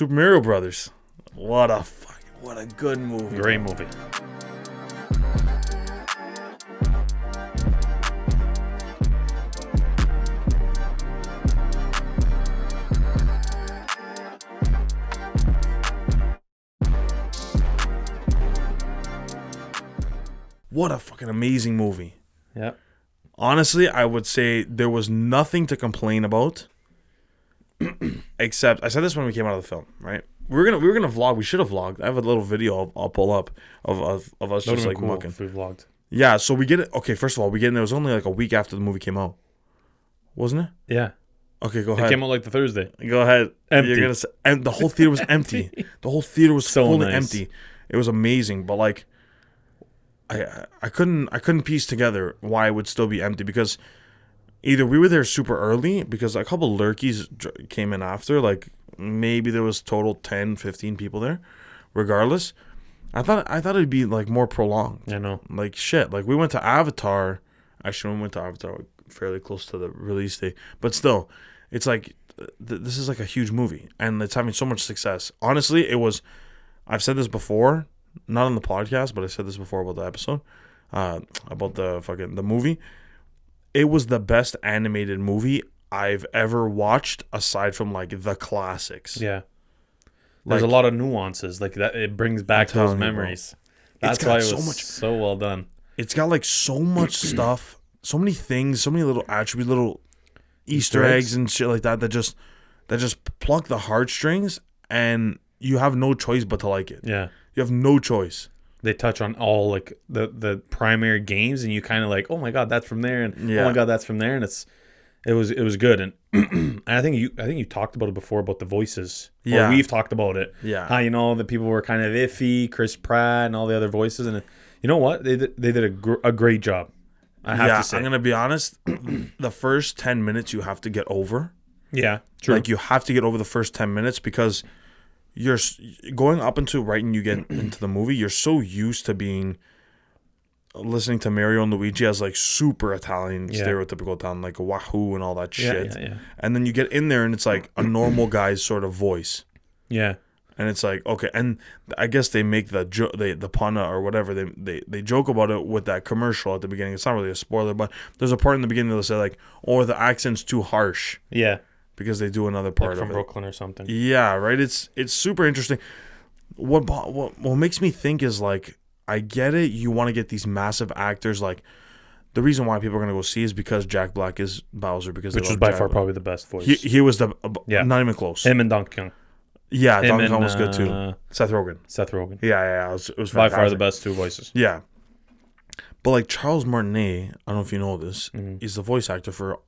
Super Mario Brothers. What a good movie. Great movie. What a fucking amazing movie. Yeah. Honestly, I would say there was nothing to complain about. Except, I said this when we came out of the film, right? We were gonna vlog. We should have vlogged. I have a little video I'll pull up of us just like cool mucking. if we vlogged. Yeah, so we get it. Okay, first of all, we get in. It was only like a week after the movie came out, wasn't it? Yeah. Okay, go It ahead. came out like the Thursday. Go ahead. Empty. You're gonna say, and the whole theater was empty. The whole theater was So fully nice. empty. It was amazing, but like, I couldn't piece together why it would still be empty, because either we were there super early, because a couple lurkies came in after, like maybe there was total 10, 15 people there. Regardless, I thought it'd be like more prolonged. I know. Like shit. Like we went to Avatar. Actually, we went to Avatar fairly close to the release date, but still, it's like this is like a huge movie, and it's having so much success. Honestly, it was. I've said this before, not on the podcast, but I said this before about the episode, about the movie. It was the best animated movie I've ever watched, aside from like the classics. Yeah. There's Like, a lot of nuances like that. It brings back those telling you, bro. memories. It's That's got why it so was much- so well done. It's got like so much stuff, so many things, so many little attributes, little Easter eggs. eggs and shit like that just pluck the heartstrings, and you have no choice but to like it. Yeah. You have no choice. They touch on all like the primary games, and you kind of like, oh my god, that's from there, and Yeah. oh my god, that's from there, and it was good. And and I think you talked about it before about the voices. Yeah. Or we've talked about it. Yeah. How that people were kind of iffy, Chris Pratt and all the other voices, and you know what, they did a great job. I have to say. I'm gonna be honest. The first 10 minutes you have to get over. Yeah, true. Like you have to get over the first 10 minutes, because you're going up into right when you get into the movie. You're so used to listening to Mario and Luigi as like super Italian, stereotypical Italian, like wahoo and all that shit. Yeah. And then you get in there and it's like a normal guy's sort of voice. Yeah. And it's like, okay, and I guess they make the pun or whatever, they joke about it with that commercial at the beginning. It's not really a spoiler, but there's a part in the beginning they'll say like, oh, the accent's too harsh, Yeah. because they do another part Like from of it. Brooklyn or something. Yeah, right. It's super interesting. What makes me think is like, I get it. You want to get these massive actors. Like the reason why people are gonna go see is because Jack Black is Bowser, because Which they was love by Jack far Black. probably the best voice. He was the Yeah. not even close. Him and Donkey Kong. Yeah, Him Donkey and, Kong was good too. Seth Rogen. Seth Rogen. Yeah. It was By fantastic. far the best two voices. Yeah. But like Charles Martinet, I don't know if you know this, Mm-hmm. he's the voice actor for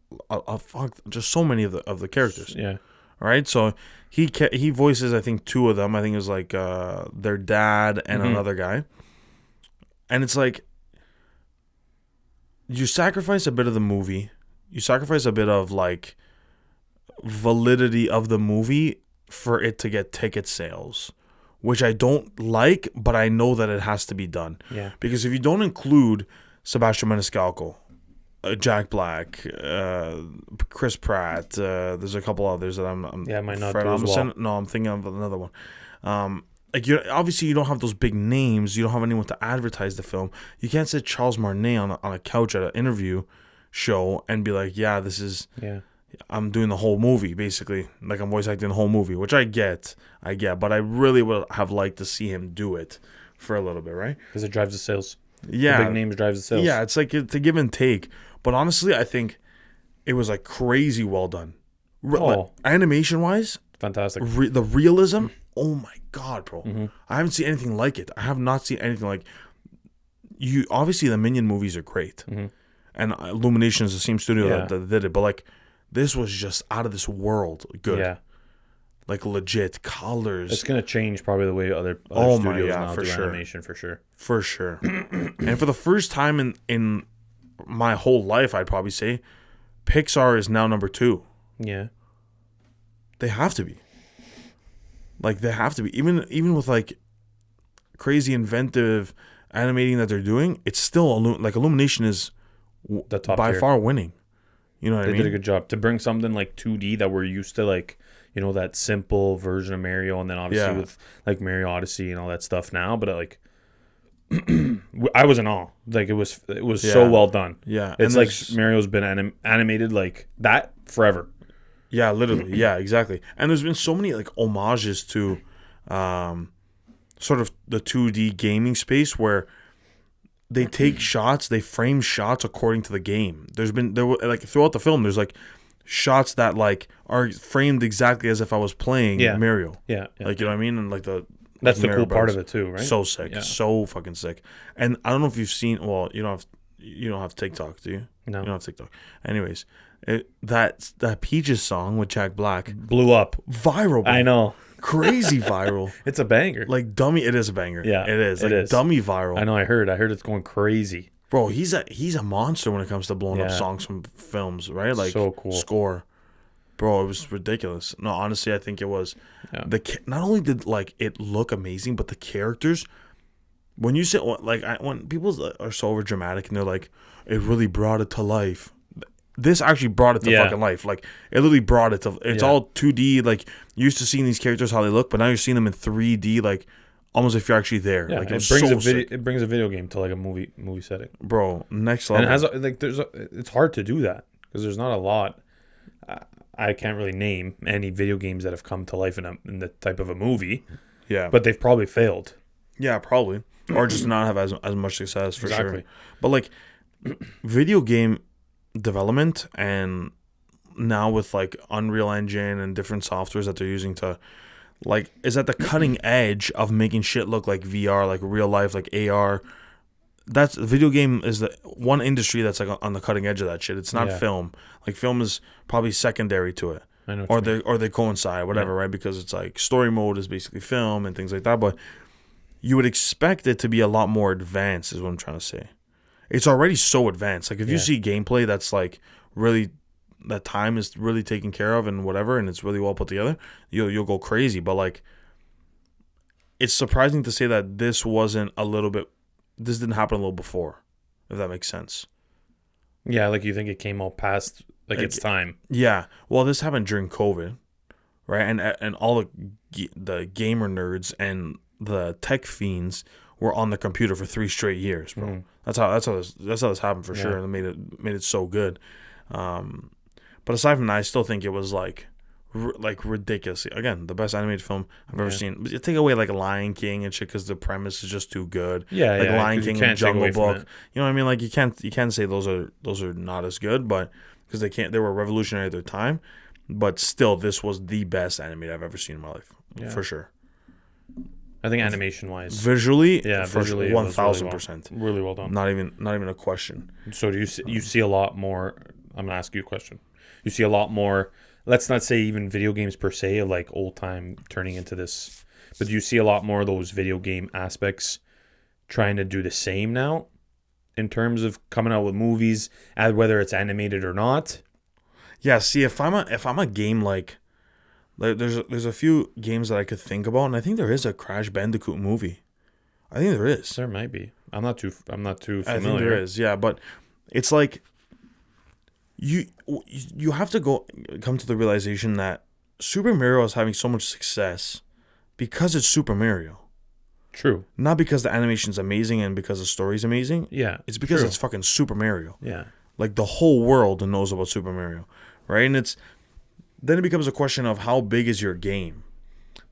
just so many of the characters. Yeah. Right? So he voices I think two of them. I think it was like their dad and Mm-hmm. another guy. And it's like you sacrifice a bit of the movie. You sacrifice a bit of like validity of the movie for it to get ticket sales, which I don't like, but I know that it has to be done. Yeah. Because if you don't include Sebastian Maniscalco, Jack Black, Chris Pratt, there's a couple others that I'm Yeah, might not Fred do as well. Armisen. No, I'm thinking of another one. Like obviously you don't have those big names. You don't have anyone to advertise the film. You can't sit Charles Martinet on a couch at an interview show and be like, yeah, this is. Yeah. I'm doing the whole movie, basically. Like, I'm voice acting the whole movie, which I get. But I really would have liked to see him do it for a little bit, right? Because it drives the sales. Yeah. The big names drives the sales. Yeah, it's like it's a give and take. But honestly, I think it was like crazy well done. Oh. Animation-wise, Fantastic. the realism, oh my God, bro. Mm-hmm. I haven't seen anything like it. I have not seen anything like you. Obviously, the Minion movies are great. Mm-hmm. And Illumination is the same studio Yeah. that did it. But like, this was just out of this world good. Yeah. Like legit colors. It's going to change probably the way other Oh my, studios yeah, now for do sure. animation for sure. For sure. And for the first time in my whole life, I'd probably say Pixar is now number 2. Yeah. They have to be. Like, they have to be. Even with like crazy inventive animating that they're doing, it's still like Illumination is The top by tier. far winning. You know what I They mean? did a good job to bring something like 2D that we're used to, like, you know, that simple version of Mario, and then obviously Yeah. with like Mario Odyssey and all that stuff now. But like, I was in awe. Like it was so Yeah. well done. Yeah. It's And like there's- Mario's been animated like that forever. Yeah, literally. Yeah, exactly. And there's been so many like homages to sort of the 2D gaming space where they take shots, they frame shots according to the game. There were like throughout the film there's like shots that like are framed exactly as if I was playing Yeah. Mario. Yeah, yeah. Like, you know what I mean? And like That's the Mario cool part Brothers. of it too, right? So sick. Yeah. So fucking sick. And I don't know if you've seen, well, you don't have TikTok, do you? No. You don't have TikTok. Anyways, that Peaches song with Jack Black, Blew up. viral. Bro. I know. Crazy viral. It's a banger. Like dummy, it is a banger. Yeah, it is. it Like is. dummy viral. I know. I heard it's going crazy. Bro, he's a monster when it comes to blowing up Yeah. songs from films, right? Like So cool. Score. Bro, it was ridiculous. No, honestly, I think it was Yeah. not only did like it look amazing, but the characters. When you say like when people are so over dramatic and they're like, it really brought it to life. This actually brought it to Yeah. fucking life. Like it literally brought it to. It's Yeah. all 2D. Like you're used to seeing these characters how they look, but now you're seeing them in 3D. Like almost if you're actually there. Yeah, Like it was brings so a video. sick. It brings a video game to like a movie setting, Bro, next and level. it has it's hard to do that because there's not a lot. I can't really name any video games that have come to life in the type of a movie, Yeah, but they've probably failed. yeah, probably, or just not have as much success for sure. Exactly. But like, video game development and now with like Unreal Engine and different softwares that they're using to like is at the cutting edge of making shit look like VR, like real life, like AR. That's video game is the one industry that's like on the cutting edge of that shit. It's not Yeah. film. Like film is probably secondary to it. I know. What you mean. Or they coincide, whatever, right? Because it's like story mode is basically film and things like that. But you would expect it to be a lot more advanced, is what I'm trying to say. It's already so advanced. Like if you Yeah. see gameplay that's like really that time is really taken care of and whatever, and it's really well put together, you'll go crazy. But like, it's surprising to say that this wasn't a little bit. This didn't happen a little before, if that makes sense. Yeah, like you think it came all past like its time. Yeah. Well, this happened during COVID, right? And all the gamer nerds and the tech fiends were on the computer for 3 straight years, bro. Mhm. That's how this happened for Yeah. sure. And made it so good. But aside from that, I still think it was like ridiculous. Again, the best animated film I've ever Yeah. seen. But you take away like Lion King and shit because the premise is just too good. Yeah, Like yeah. Lion 'cause you King can't and take Jungle away from Book. it. You know what I mean? Like you can't say those are not as good, but because they were revolutionary at their time. But still, this was the best animated I've ever seen in my life, Yeah. for sure. I think animation wise, Visually, yeah, for visually, sure, it was really 1000%. really well done. Not even a question. So do you see a lot more? I'm gonna ask you a question. You see a lot more. Let's not say even video games per se, of like old time turning into this, but do you see a lot more of those video game aspects trying to do the same now, in terms of coming out with movies, whether it's animated or not? Yeah. See, if I'm a game like there's a few games that I could think about, and I think there is a Crash Bandicoot movie. I think there is. There might be. I'm not too familiar. I think there is, yeah. But it's like you have to come to the realization that Super Mario is having so much success because it's Super Mario, True. not because the animation's amazing and because the story's amazing. Yeah. It's because true. it's fucking Super Mario. Yeah. Like the whole world knows about Super Mario, right? And then it becomes a question of how big is your game.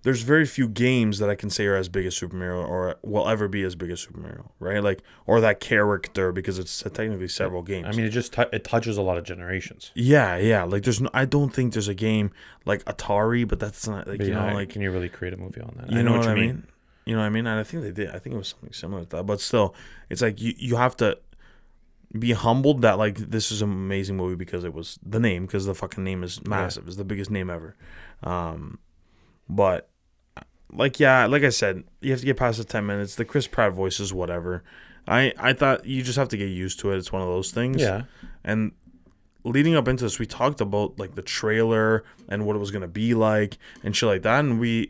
There's very few games that I can say are as big as Super Mario or will ever be as big as Super Mario, right? Like, or that character, because it's technically several games. I mean, it touches a lot of generations. Yeah. Like, I don't think there's a game like Atari, but that's not like But like can you really create a movie on that? you I know what I mean. You know what I mean? And I think they did. I think it was something similar to that. But still, it's like you have to be humbled that like this is an amazing movie because it was the name, because the fucking name is massive. It's the biggest name ever. But like I said, you have to get past the 10 minutes. The Chris Pratt voices, whatever. I thought you just have to get used to it. It's one of those things. Yeah. And leading up into this, we talked about like the trailer and what it was gonna be like and shit like that. And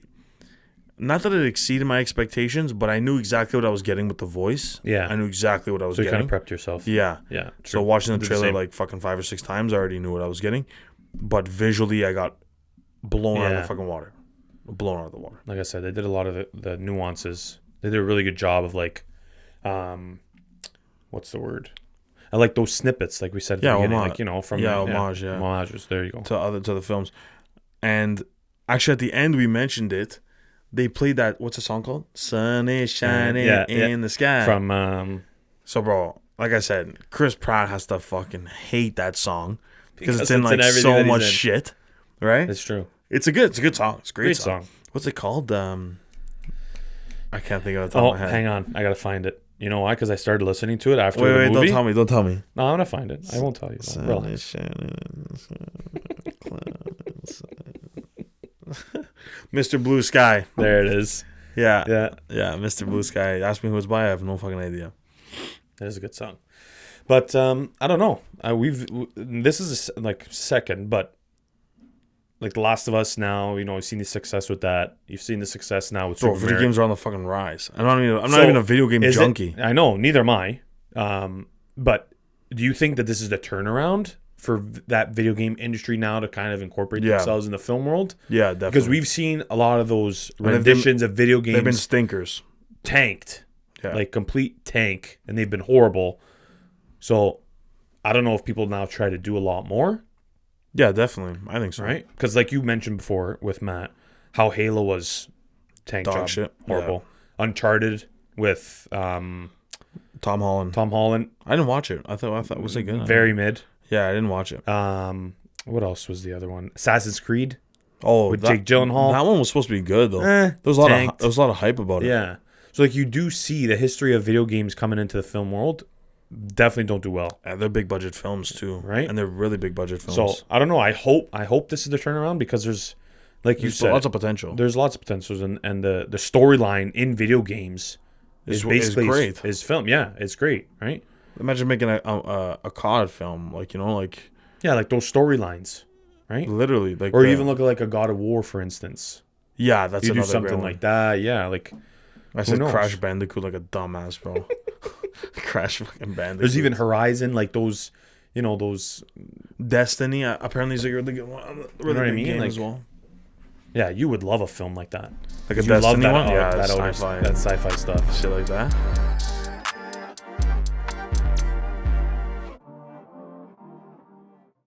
not that it exceeded my expectations, but I knew exactly what I was getting with the voice. Yeah. I knew exactly what I was So you getting. kind of prepped yourself. Yeah. Yeah. So true. watching the Did trailer same. like fucking 5 or 6 times, I already knew what I was getting. But visually, I got blown out of Yeah. the fucking water. Blown out of the water. Like I said, they did a lot of the nuances. They did a really good job of like, what's the word? I like those snippets, like we said at the beginning, like, you know, from homage, yeah. homages. There you go. To the films. And actually at the end we mentioned it. They played that, what's the song called? Sun is shining in the sky. From So bro, like I said, Chris Pratt has to fucking hate that song because it's Because in it's like in everything so that he's much in. shit. Right? it's true. It's a good song. It's a great, Great song. song. What's it called? I can't think of it. Oh, hang on. I gotta find it. You know why? Because I started listening to it after the Wait, movie. don't tell me. No, I'm gonna find it. I won't tell you. Don't. Relax. Mr. Blue Sky. There it is. Yeah. Yeah, Mr. Blue Sky. Ask me who it's by. I have no fucking idea. that is a good song. But I don't know. This is like second, but like The Last of Us now. You know, you've seen the success with that. You've seen the success now with Bro, Super video Mario. games are on the fucking rise. I'm not So, even a video game Is it- junkie. I know, neither am I. But do you think that this is the turnaround for that video game industry now to kind of incorporate Yeah. themselves in the film world? Yeah, definitely. Because we've seen a lot of those they've been- renditions of video They've been games stinkers. tanked, Yeah. like complete tank, and they've been horrible. So I don't know if people now try to do a lot more, Yeah, definitely. I think so. right? Because like you mentioned before with Matt, how Halo was tank Dog job, shit. horrible. Uncharted with Tom Holland. Tom Holland, I didn't watch it. I thought was it good? very mid. Yeah, I didn't watch it. What else was the other one? Assassin's Creed. Oh, with Jake Gyllenhaal. That one was supposed to be good though. Eh, There was a lot of hype about it. Yeah. So like you do see the history of video games coming into the film world definitely don't do well. Yeah, they're big budget films too, Right? And they're really big budget films. So I don't know. I hope this is the turnaround because there's like you There's said lots of potential. there's lots of potentials and the storyline in video games is basically great. is film. Yeah, it's great, right? Imagine making a COD film, like Yeah, like those storylines, right? literally, like Or even look at like a God of War, for instance. yeah, that's You do another great something one. like that. Yeah, like I said knows? Crash Bandicoot like a dumbass, bro. Crash fucking Bandicoot. there's even Horizon, like those, you know, those. Destiny. Apparently, is a really good one. Really what I big mean? game Like, as well. Yeah, you would love a film like that. Like a You love Destiny that, one. Yeah, that it's outer- sci-fi. that sci-fi stuff. Shit like that.